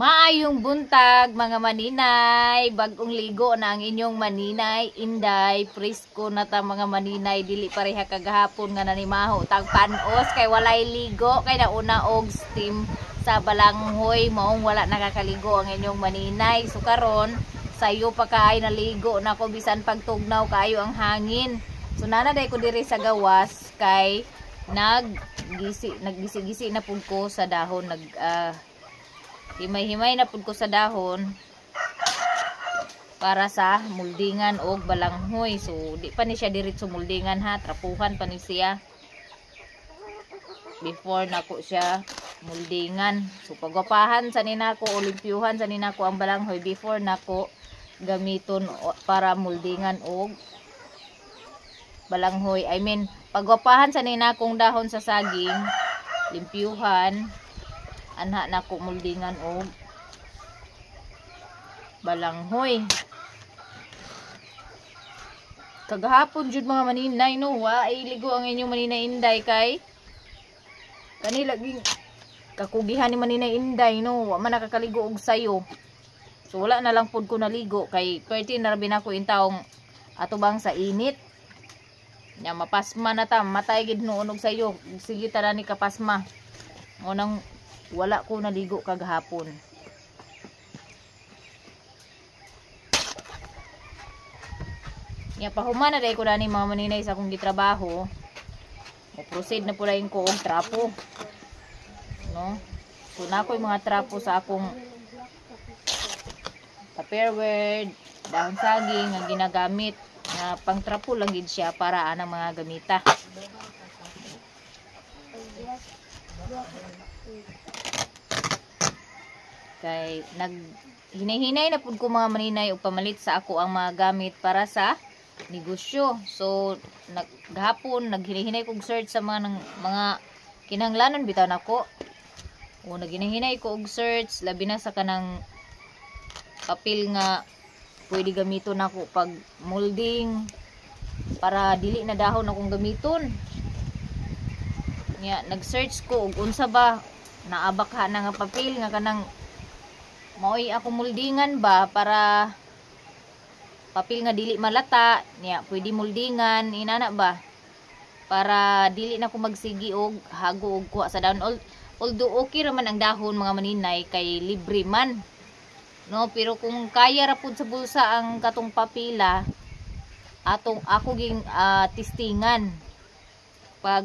Maayong buntag mga maninay, bagong ligo na ang inyong maninay, inday, presko na ta mga maninay, dili pareha kagahapon nga nanimaho tag panos kay walay ligo kay nauna og steam sa balanghoy maong wala nakakaligo ang inyong maninay. So karon sayo pa kaay naligo na ko bisan pagtugnaw kayo ang hangin. So nanaday ko diri sa gawas kay naggisi-gisi na pud ko sa dahon himay-himay na pud ko sa dahon para sa muldingan og balanghoy. So di pa ni siya diretso muldingan ha, trapuhan pa ni siya before nako siya muldingan. So pagwapahan sa ninako, olimpyuhan sa ninako ang balanghoy before nako gamiton para muldingan og balanghoy. I mean pagwapahan sa ninakong dahon sa saging, limpyuhan anha na ko muldingan og balanghoy. Kagahapon jud mga maninay no, wa ay ligo ang inyong maninay inday kay kanila ging kakugihan ni maninay inday no, wa man nakakaligo og sayo. So wala na lang pud ko naligo kay perti na rabin ako intawong atubang sa init. Nya mapasma na ta, matay gid noon og sayo. Sige tara ni kapasma. Unang wala ko naligo kagahapon. Nya pahuman na day ko dani mga maninay sa akong gitrabaho. Proceed na pud ayon ko og trapo. No? So na ko'y mga trapo sa akong tupperware, dahon saging nga ginagamit na pangtrapo lang gid siya para anang mga gamita. Kay hinay-hinay na pud ko mga maninay og pamalit sa ako ang mga gamit para sa negosyo. So naghapon naghinay-hinay kog search sa mga kinahanglanon bitaw nako. O naghinay-hinay ko og search labi na sa kanang papel nga pwede gamiton nako pag molding para dili na dahon akong gamiton. Nya nag-search ko og unsa ba naabakha na nga papel nga kanang maoy ako moldingan ba para papel nga dili malata niya pwede moldingan inana ba para dili na ko magsigi og hago og kuha sa dahon. Although okay raman ang dahon mga maninay kay libre man no, pero kung kaya ra pud sa bulsa ang katong papila ako ging testingan pag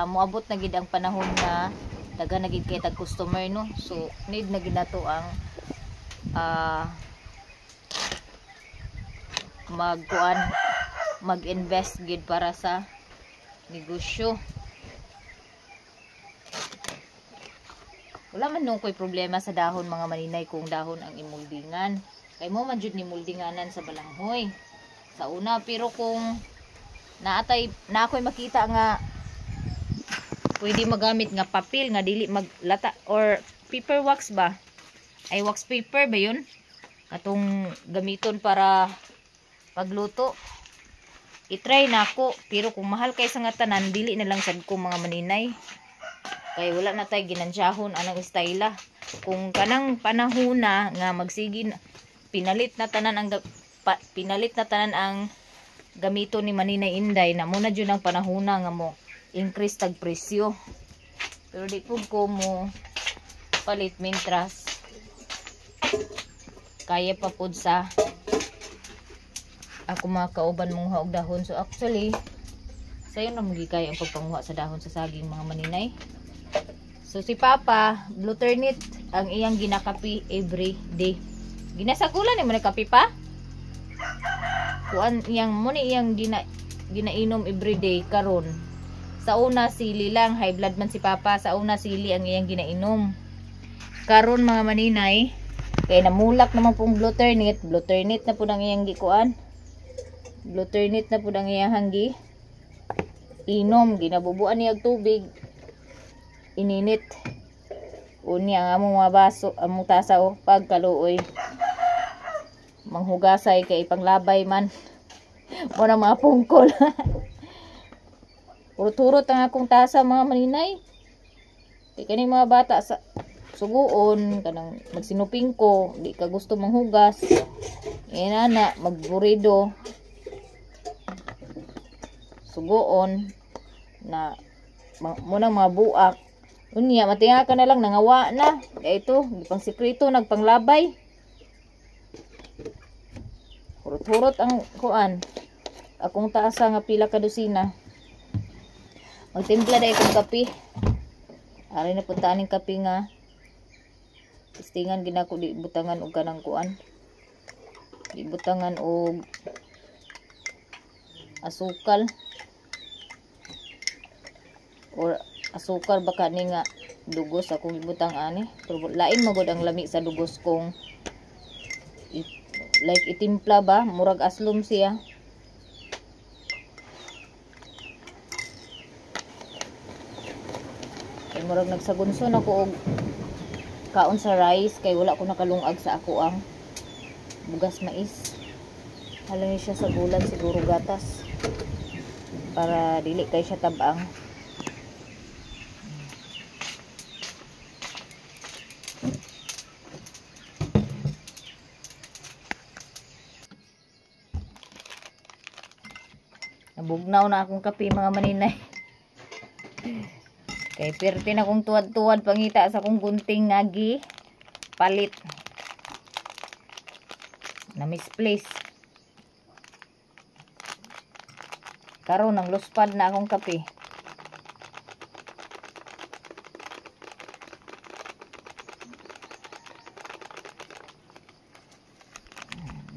moabot na gid ang panahon nga daga na gid kay tag customer no. So need na gid nato ang mag-invest gid para sa negosyo. Wala man nung ko'y problema sa dahon mga maninay kung dahon ang imuldingan. Kay mo man jud ni muldinganan sa balanghoy sa una, pero kung na ako'y makita nga pwede magamit nga papel nga dili maglata or paper wax ba? Ay wax paper ba yun? Atong gamiton para pagluto. I-try na ako, pero kung mahal kay sa nga tanan dili na lang sad ko mga maninay. Kay wala na tay ginansyahon anang estayla. Kung kanang panahon na nga magsigi pinalit na tanan ang gamito ni maninay inday na muna jud ang panahon na nga mo increase tag presyo. Pero di pud ko mo palit mintras kaya pa pud sa ako mga kauban mong og dahon. So actually sayo na magigay ang pagpanguha sa dahon sa saging mga maninay. So si Papa Bluternit ang iyang ginakapi every day. Ginasagulan ni mo na kape pa? Kuan iyang mo ni iyang ginainom every day karon. Sa una sili lang, high blood man si Papa, sa una sili ang iyang ginainom. Karon mga maninay, kay namulak naman pong Bluternit na pud ang iyang gikuan. Bluternit na pud ang iyang hanggi inom, ginabubuan niya og tubig. Ininit uni ang among mga baso among tasa o pagkaluoy manghugasay kay panglabay man mo na mga pungkol. Turot-turot ang akong tasa mga maninay kay kani mga bata magsuguon, kanang magsinuping ko, di ka gusto manghugas. Inana, magburido. Suguon na munang mga buak. Unya, matinga ka na lang, nangawa na. Kaya ito, pang sikreto, nagpanglabay. Hurot-hurot ang kuan. Akong taasa nga pila ka dosina. Magtimpla dahil kong kape. Ari na puntaan yung kape nga. Istingan ginako di butangan og kanang kuan. Di butangan og asukal. Or asukal baka ni nga dugos akong ibutang ani. Pero lain magod ang lami sa dugos kong like itimpla ba, murag aslom siya. Kay murag nagsagunson ako og kaon sa rice kay wala ko nakalungag sa ako ang bugas mais. Halangin siya sa bulan siguro gatas para dili kay siya tabang. Nabugnaw na akong kape mga maninay. Kay perte na kong tuwad-tuwad pangita sa kong gunting ngagi palit. Na misplace. Karon nang luspad na akong kape.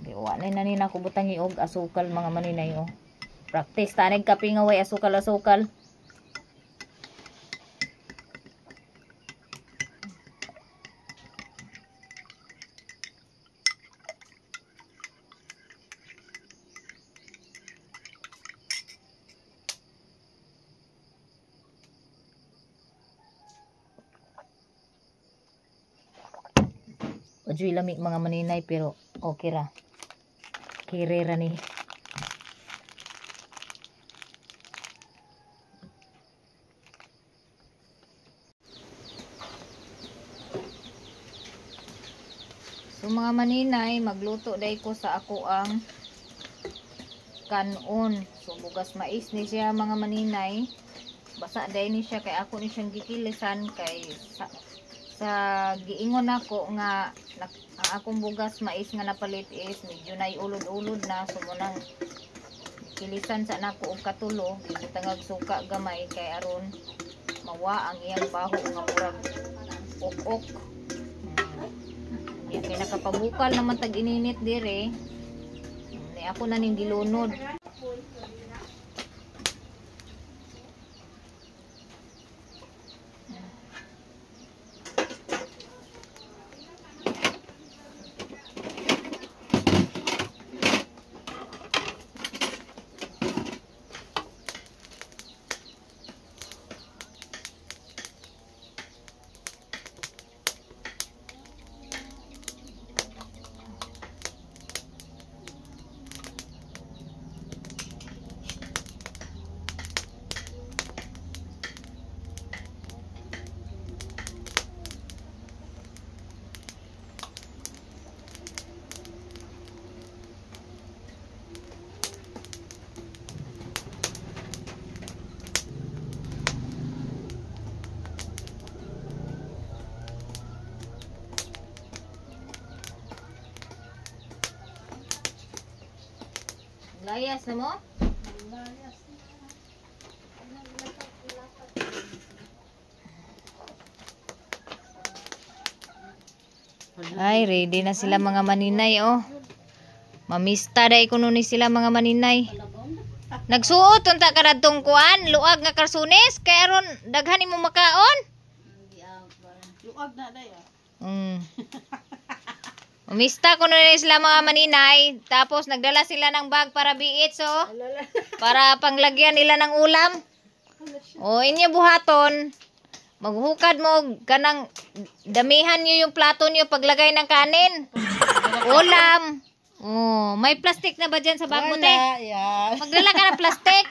Wala na nina ko butang iog asukal mga maninay oh. Practice tanig kape nga way asukal-asukal. Ojoy lamig mga maninay pero okay ra. Kire ra ni. So mga maninay, magluto day ko sa ako ang kanon. So bugas mais ni siya mga maninay. Basa day ni siya kay ako ni siyang gikilisan kay sa giingon ako nga ang akong bugas mais nga napalit is medyo na ulod-ulod na. So munang kilisan sa nako og katulo, gibutangag suka gamay kay aron mawa ang iyang baho nga murag ok-ok. Yan kay nakapabukal naman tag ininit dire. Ni ako na ning gilunod. Layas na mo? Ay, ready na sila mga maninay oh. Mamista day kuno ni sila mga maninay. Nagsuot unta ka dadtong kuan, luag nga karsunes kay aron daghan imo makaon. Luag na day. Umista ko na sila mga maninay. Tapos nagdala sila ng bag para biit so. Para panglagyan nila ng ulam. O inyo buhaton. Maghukad mo kanang damihan nyo yung plato nyo paglagay ng kanin. Ulam. Oh, may plastic na ba dyan sa bag mo te? Yan. Magdala ka ng plastic.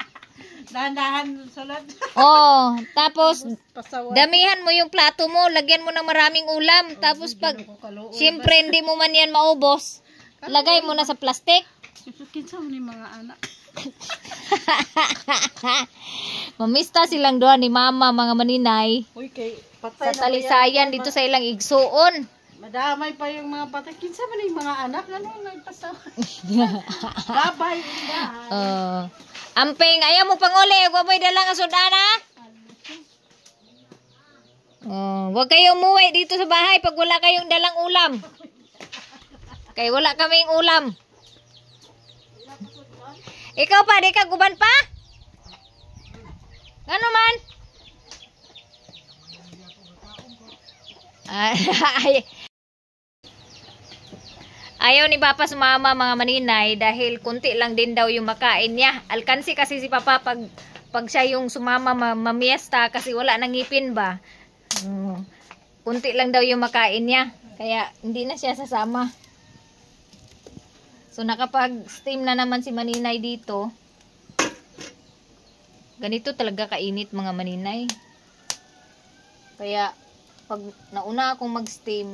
Dahan-dahan sulod. Oh, tapos Pasawa. damihan mo yung plato mo, lagyan mo ng maraming ulam. Tapos pag siyempre hindi mo man yan maubos, lagay mo na sa plastic. Kinsa mo ni mga anak. Mamista silang doon ni mama mga maninay Uy, kay patay sa talisayan dito sa ilang igsuon. Madamay pa yung mga patay. Kinsa man yung mga anak. Ano yung nagpasawa? Babay. Amping, ayaw mo panguli. Huwag mo'y dalang asudana. Huwag kayong umuwi dito sa bahay pag wala kayong dalang ulam. Kaya wala kaming ulam. Ikaw pa, di ka guban pa? Ano man? Ayaw ni Papa sumama mga maninay dahil kunti lang din daw yung makain niya. Alkansi kasi si Papa pag siya yung sumama mamiesta kasi wala nang ngipin ba. Kunti lang daw yung makain niya. Kaya hindi na siya sasama. So nakapag-steam na naman si maninay dito. Ganito talaga kainit mga maninay. Kaya pag nauna akong mag-steam,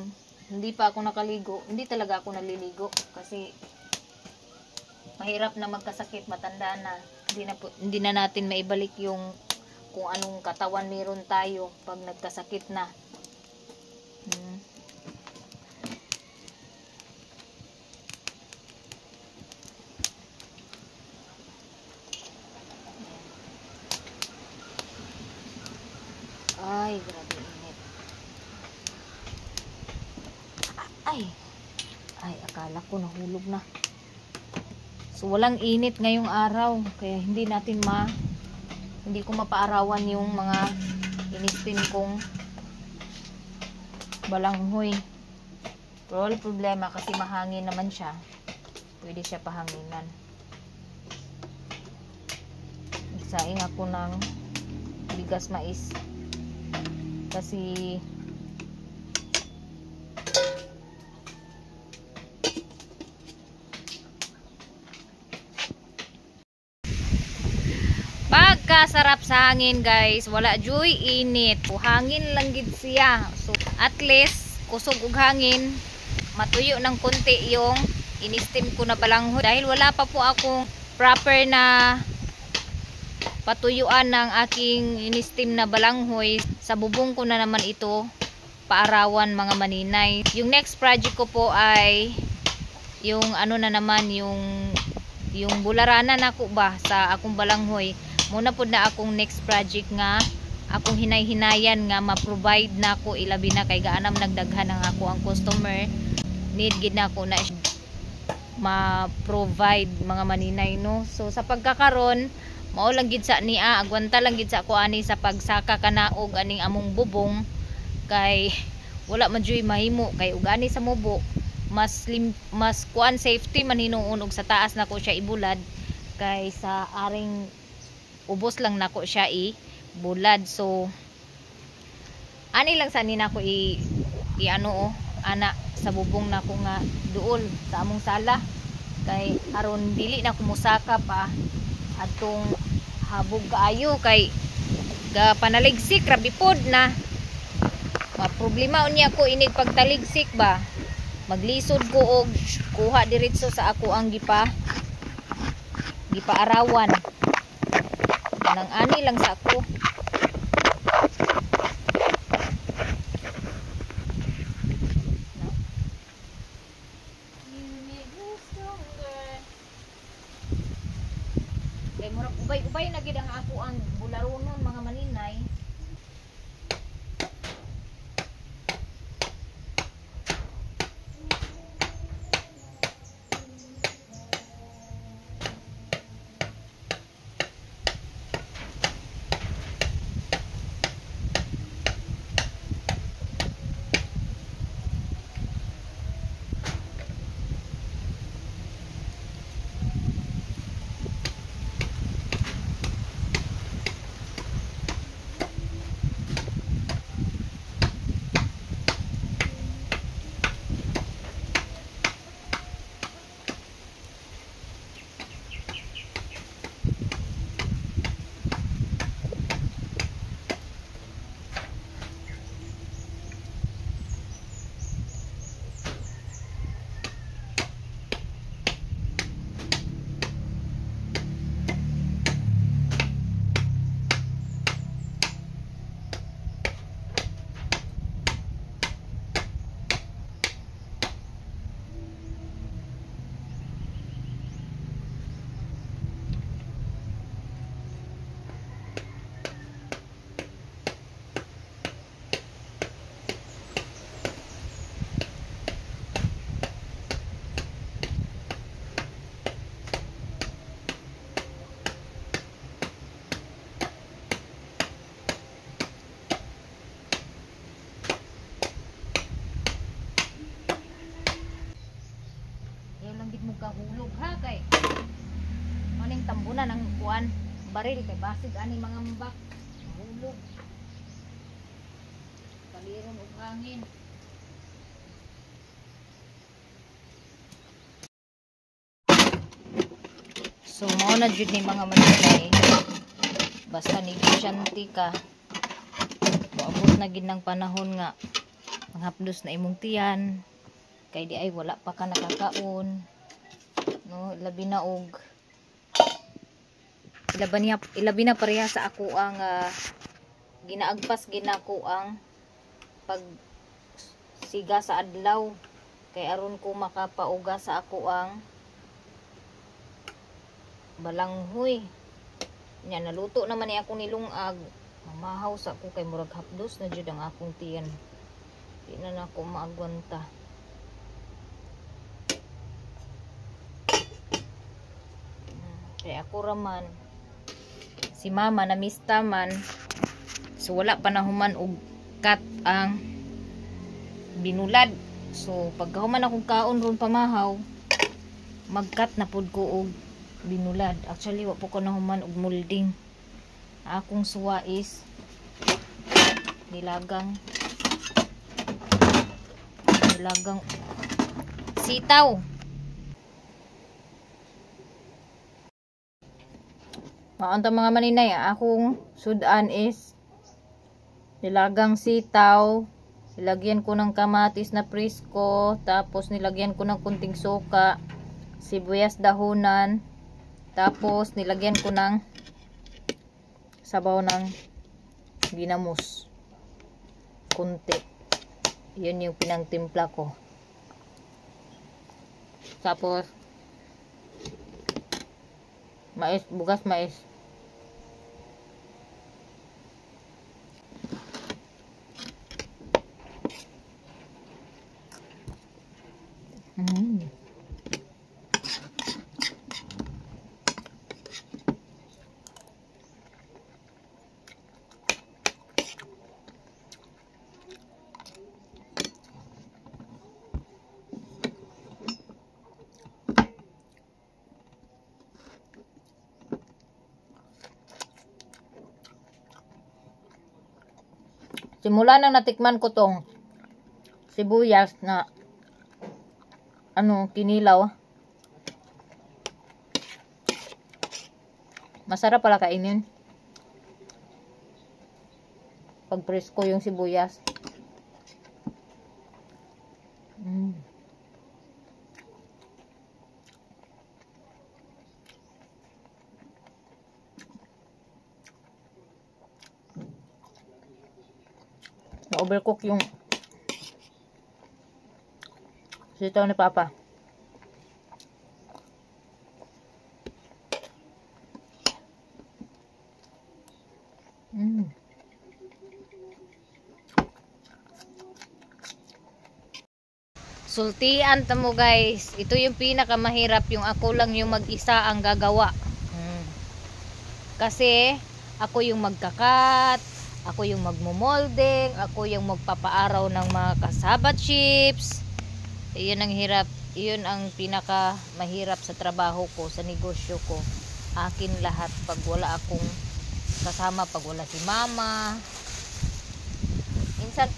hindi pa ako nakaligo, hindi talaga ako naliligo kasi mahirap na magkasakit, matanda na. Hindi na natin maibalik yung kung anong katawan meron tayo pag nagkasakit na. Ay, grabe init. Ay, akala ko nahulog na. So, walang init ngayong araw. Kaya hindi ko mapaarawan yung mga inistin kong balanghoy. Pero wala problema kasi mahangin naman siya. Pwede siya pahanginan. Isaing ako ng bigas mais. Kasi pagkasarap sa hangin guys, wala joy init, hangin lang gid siya. So at least kusog og hangin, matuyo ng konti yung inistim ko na balanghoy dahil wala pa po akong proper na patuyuan ng aking inistim na balanghoy. Sa bubong ko na naman ito paarawan mga maninay. Yung next project ko po ay yung ano na naman, yung bularanan ako ba sa akong balanghoy. Muna po na akong next project nga akong hinay-hinayan nga ma-provide na ako, ilabi na kay gaanam nagdaghan ng ako ang customer, need gid na ako na ma-provide mga maninay no. So sa pagkakaron mao lang gid sa niya, agwanta lang gid sa ako ani sa pagsaka kanaog aning among bubong kay wala man joy mahimo kay ug ani sa mubo mas kuan safety man hinuon og sa taas nako siya ibulad kay sa aring ubos lang nako siya ibulad. So ani lang sa nina ko ano ana sa bubong nako nga duol sa among sala kay aron dili na kumusaka pa atong habog kaayo kay ga panaligsik rabi pod na maproblema unya ko inig pagtaligsik ba maglisod ko og kuha diretso sa ako ang gipaarawan nang ani lang sa ako. Kay murag ubay-ubay na gid ang ako ang bularonon mga maninay. magahulog ha kay maning tambunan ng kuan baril kay basig ani mga mbak hulog paliron og hangin. So mao na jud ni mga maninay basta negosyante ka moabot na gid ng panahon nga manghapdos na imong tiyan kay di ay wala pa ka nakakaon no labi na og ilabi na pareha sa ako ang ginaagpas ginako ang pag siga sa adlaw kay aron ko makapauga sa ako ang balanghoy nya naluto naman ni ako nilungag mamahaw sa ako kay murag hapdos na jud ang akong tiyan di na ako maagwanta. Kaya ako raman si mama na mista man so wala pa na human og kat ang binulad so pagkahuman akong kaon ron pamahaw magkat na pud ko og binulad. Actually wa po ko na human og molding. Akong suwa is nilagang sitaw. Maunta mga maninay, akong sudan is nilagang sitaw, nilagyan ko ng kamatis na presko, tapos nilagyan ko ng kunting suka, sibuyas dahunan, tapos nilagyan ko ng sabaw ng ginamos kunti. Yun yung pinangtimpla ko. Tapos mais, bugas mais. Simula nang natikman ko tong sibuyas na kinilaw. Masarap pala kainin. Pag presko yung sibuyas. Na-overcook yung sitaw ni Papa. Sultian tamo guys. Ito yung pinakamahirap, yung ako lang yung mag-isa ang gagawa. Kasi ako yung magkakat, ako yung magmo-molding, ako yung magpapaaraw ng mga kasabat chips. Iyon ang hirap, iyon ang pinaka mahirap sa trabaho ko, sa negosyo ko. Akin lahat pag wala akong kasama, pag wala si mama. Minsan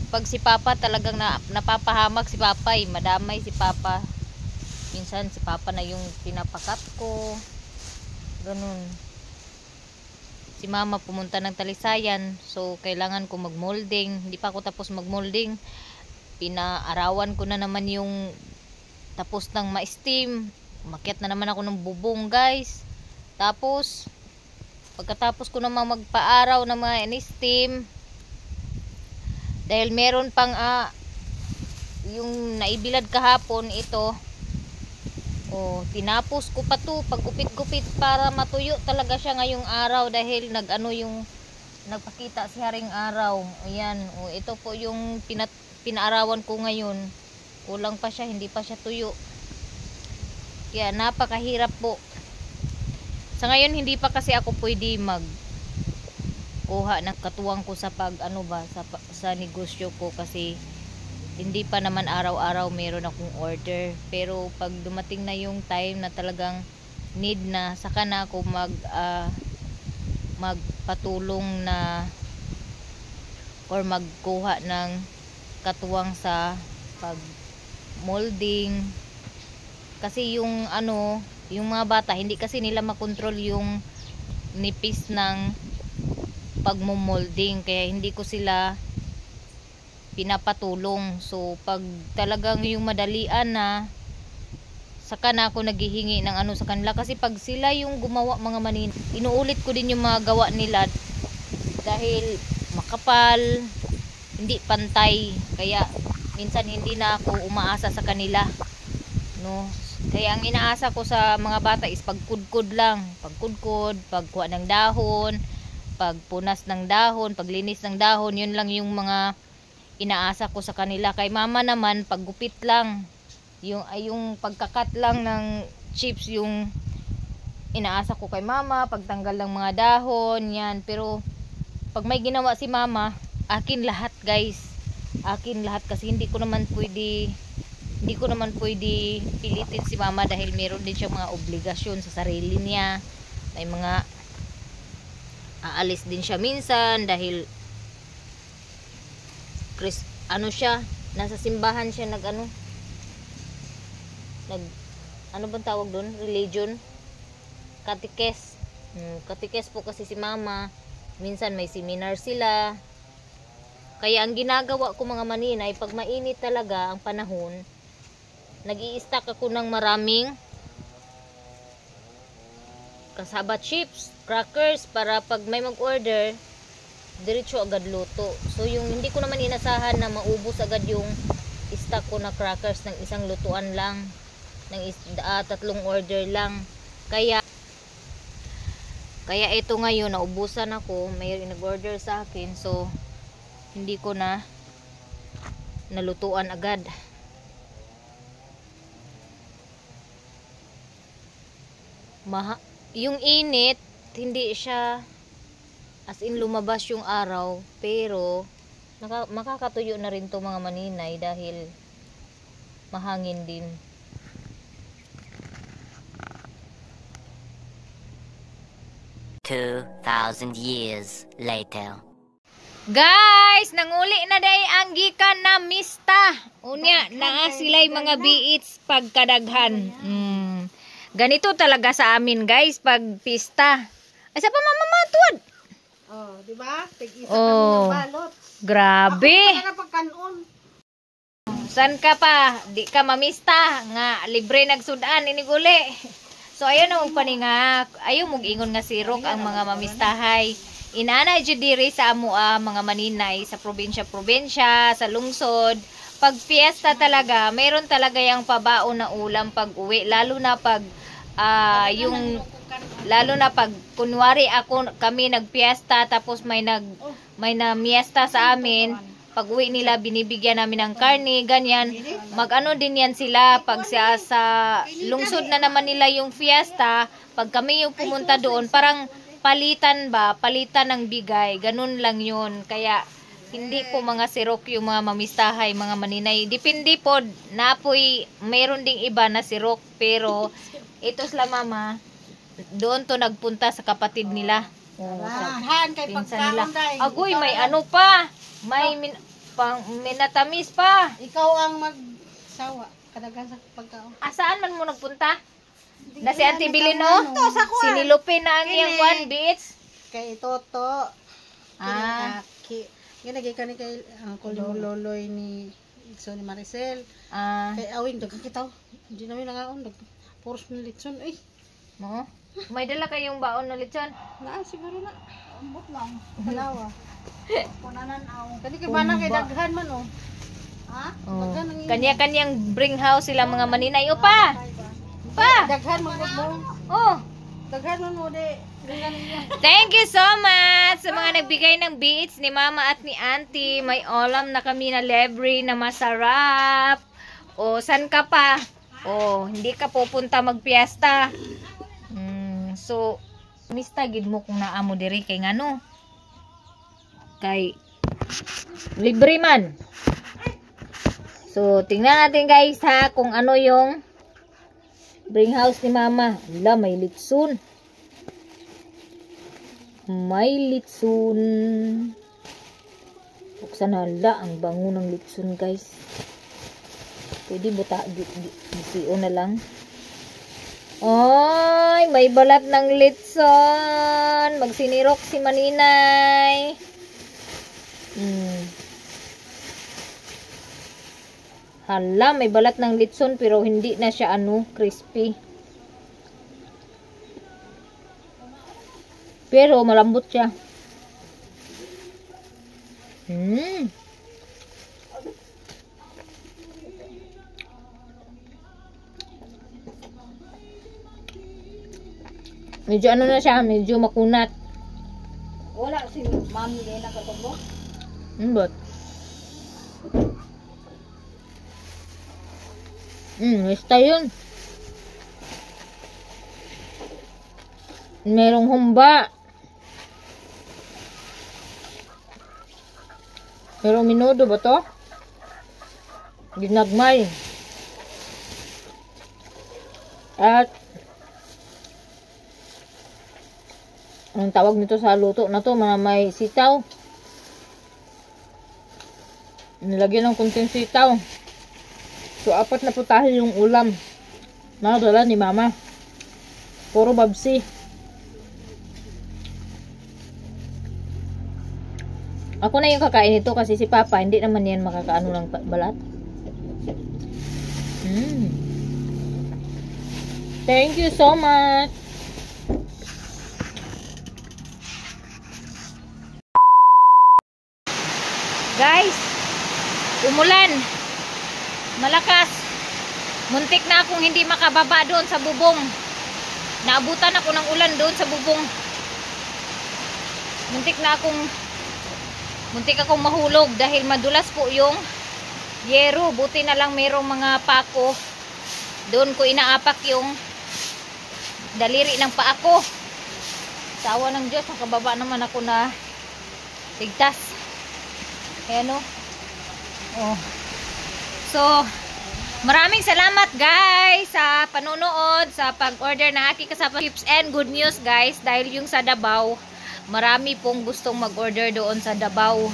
pag si Papa talagang napapahamak si Papa, madamay si Papa. Minsan si Papa na yung pinapakat ko. Ganun. Si Mama pumunta ng Talisayan, so kailangan ko mag-molding. Hindi pa ako tapos mag-molding. Pinaarawan ko na naman yung tapos ng ma-steam. Umakyat na naman ako ng bubong, guys. Tapos pagkatapos ko naman magpaaraw ng mga in-steam, dahil meron pang yung naibilad kahapon ito, tinapos ko pa to, pagupit-gupit para matuyo talaga siya ngayong araw dahil nagpakita si Haring Araw. Ayan, ito po yung pinaarawan ko ngayon. Kulang pa siya, hindi pa siya tuyo. Kaya napakahirap po. Sa ngayon hindi pa kasi ako pwede kuha ng katuwang ko sa sa negosyo ko kasi hindi pa naman araw-araw meron akong order. Pero pag dumating na yung time na talagang need na, saka na ako magpatulong na or magkuha ng katuwang sa pag molding. Kasi yung yung mga bata hindi kasi nila makontrol yung nipis ng pagmo-molding, kaya hindi ko sila pinapatulong. So pag talagang yung madalian na, saka na ako naghihingi ng sa kanila, kasi pag sila yung gumawa mga manin, inuulit ko din yung mga gawa nila dahil makapal, hindi pantay, kaya minsan hindi na ako umaasa sa kanila, no. Kaya ang inaasa ko sa mga bata is pagkudkod lang, pagkudkod, pagkuha ng dahon, pagpunas ng dahon, paglinis ng dahon, yun lang yung mga inaasa ko sa kanila. Kay mama naman paggupit lang, yung pagkakat lang ng chips yung inaasa ko kay mama, pagtanggal ng mga dahon, yan. Pero pag may ginawa si mama, akin lahat guys, akin lahat, kasi hindi ko naman pwede pilitin si mama dahil meron din siya mga obligasyon sa sarili niya. May mga aalis din siya minsan dahil siya, nasa simbahan siya ano bang tawag doon? Religion? Katikes. Katikes po kasi si mama. Minsan may seminar sila. Kaya ang ginagawa ko mga maninay, pag mainit talaga ang panahon, nag-i-stack ako ng maraming kasaba chips, crackers, para pag may mag-order, diretso agad luto. So yung hindi ko naman inasahan na maubos agad yung stock ko na crackers ng isang lutuan lang, ng 3 order lang. Kaya ito ngayon naubusan ako, may nag-order sa akin, so hindi ko na nalutuan agad. Yung init, hindi siya as in lumabas yung araw, pero makakatuyo na rin to mga maninay dahil mahangin din. $2,000 years later. Guys, nanguli na day ang gikan na mista. Unya, naa sila'y mga biits pagkadaghan. Ganito talaga sa amin guys pag pista. Ay sa pa mamamatod. Oh, di ba? Tig-isa kami ng balot. Grabe. Ako talaga pagkanon. San ka pa? Di ka mamista nga libre nagsudan iniguli. So ayun na paninga, ayaw mong ingon nga sirok ang mga mamistahay. Inana jud diri sa amoa mga maninay sa probinsya, sa lungsod. Pag fiesta talaga, mayroon talaga yung pabaon na ulam pag uwi, lalo na pag kunwari kami nagpiesta tapos may na miesta sa amin, pag uwi nila binibigyan namin ng karne, ganyan. Mag-ano din yan sila pag sa lungsod na naman nila yung fiesta, pag kami yung pumunta doon, parang palitan ng bigay, ganun lang yun. Kaya hindi po mga sirok yung mga mamistahay, mga maninay. Depende po, napoy, mayroon ding iba na sirok, pero ito sila mama, doon to nagpunta sa kapatid nila. Pinsan nila. Agoy, may ano pa, may minatamis pa. Ikaw ang magsawa, kadagan sa pagkaon. Saan man mo nagpunta? Na si Auntie Bilino? Sinilupin na ang iyang one beats. Kay Toto. Ginagay ka ni kay Uncle Loloy ni Ikso ni Maricel. Kay Awing, dagang kita. Hindi namin nangaon. Puros ng litson. Ay. Mo? May dala kayong baon na litson? Siguro na. Ambot lang. Dalawa. Punanan aw. Kani kay bana kay daghan man oh. Kanya-kanyang bring house sila mga maninay. O pa! Daghan mo Oh. Daghan mo de. Thank you so much sa mga nagbigay ng beats ni Mama at ni Auntie. May ulam na kami na libre na masarap. O, san ka pa? O, hindi ka pupunta magpiesta. So, mista gid mo kung naamo diri kay ngano. Kay libre man. So, tingnan natin guys ha, kung ano yung bring house ni mama. Wala, may litsun. May litsun. Buksan hala, ang bango ng litsun guys. Pwede buta, gisiyo na lang. Ay, may balat ng litson. Magsinirok si Maninay. Hala, may balat ng litson pero hindi na siya crispy. Pero malambot siya. Medyo na siya, medyo makunat. Wala si Mami Lena katubok. But basta yun. Merong humba. Merong minudo ba to? Ginagmay. At anong tawag nito sa luto na to? Mga may sitaw. Nilagyan ng kunting sitaw. So, 4 na putahe yung ulam. Nakadala ni mama. Puro babsi. Ako na yung kakain ito kasi si papa, hindi naman yan makakaano ng balat. Thank you so much. Guys, umulan. Malakas. Muntik na akong hindi makababa doon sa bubong. Naabutan ako ng ulan doon sa bubong. Muntik akong mahulog dahil madulas po yung yero. Buti na lang mayroong mga pako. Doon ko inaapak yung daliri ng paa ko. Sa awa ng Diyos, nakababa naman ako na ligtas. Ayan o. Oh. So, maraming salamat guys sa panonood, sa pag-order ng aking kasama chips, and good news guys, dahil yung sa Davao, marami pong gustong mag-order doon sa Davao.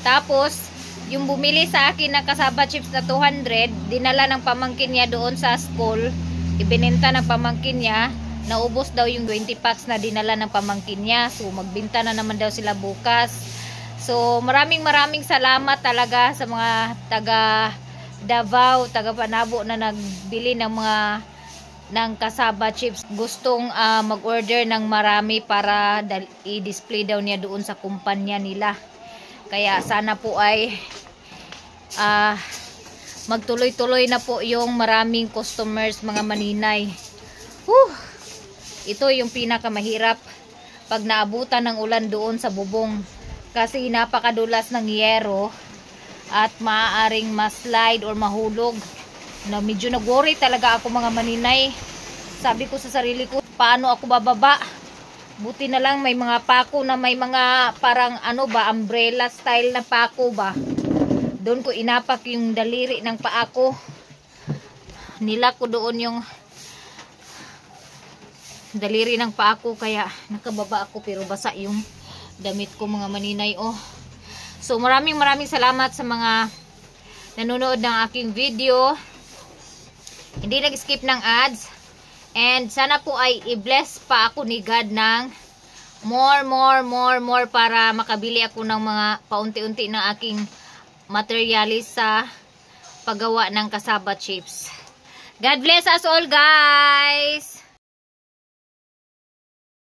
Tapos, yung bumili sa akin ng kasaba chips na 200, dinala ng pamangkin niya doon sa school, ibinenta ng pamangkin niya, naubos daw yung 20 packs na dinala ng pamangkin niya. So, magbinta na naman daw sila bukas. So, maraming salamat talaga sa mga taga Davao, taga Panabo na nagbili ng ng kasaba chips. Gustong mag-order ng marami para i-display daw niya doon sa kumpanya nila. Kaya sana po ay magtuloy-tuloy na po yung maraming customers, mga maninay. Ito yung pinakamahirap pag naabutan ng ulan doon sa bubong. Kasi napakadulas ng yero at maaaring ma-slide or mahulog. Na medyo nag-worry talaga ako, mga maninay. Sabi ko sa sarili ko, paano ako bababa? Buti na lang may mga pako na may mga parang umbrella style na pako ba. Doon ko inapak yung daliri ng paa ko. Nila ko doon yung daliri ng paa ko, kaya nakababa ako pero basa yung damit ko, mga maninay. So maraming salamat sa mga nanonood ng aking video. Hindi nag-skip ng ads. And sana po ay i-bless pa ako ni God ng more para makabili ako ng mga paunti-unti ng aking materialis sa paggawa ng kasaba chips. God bless us all guys!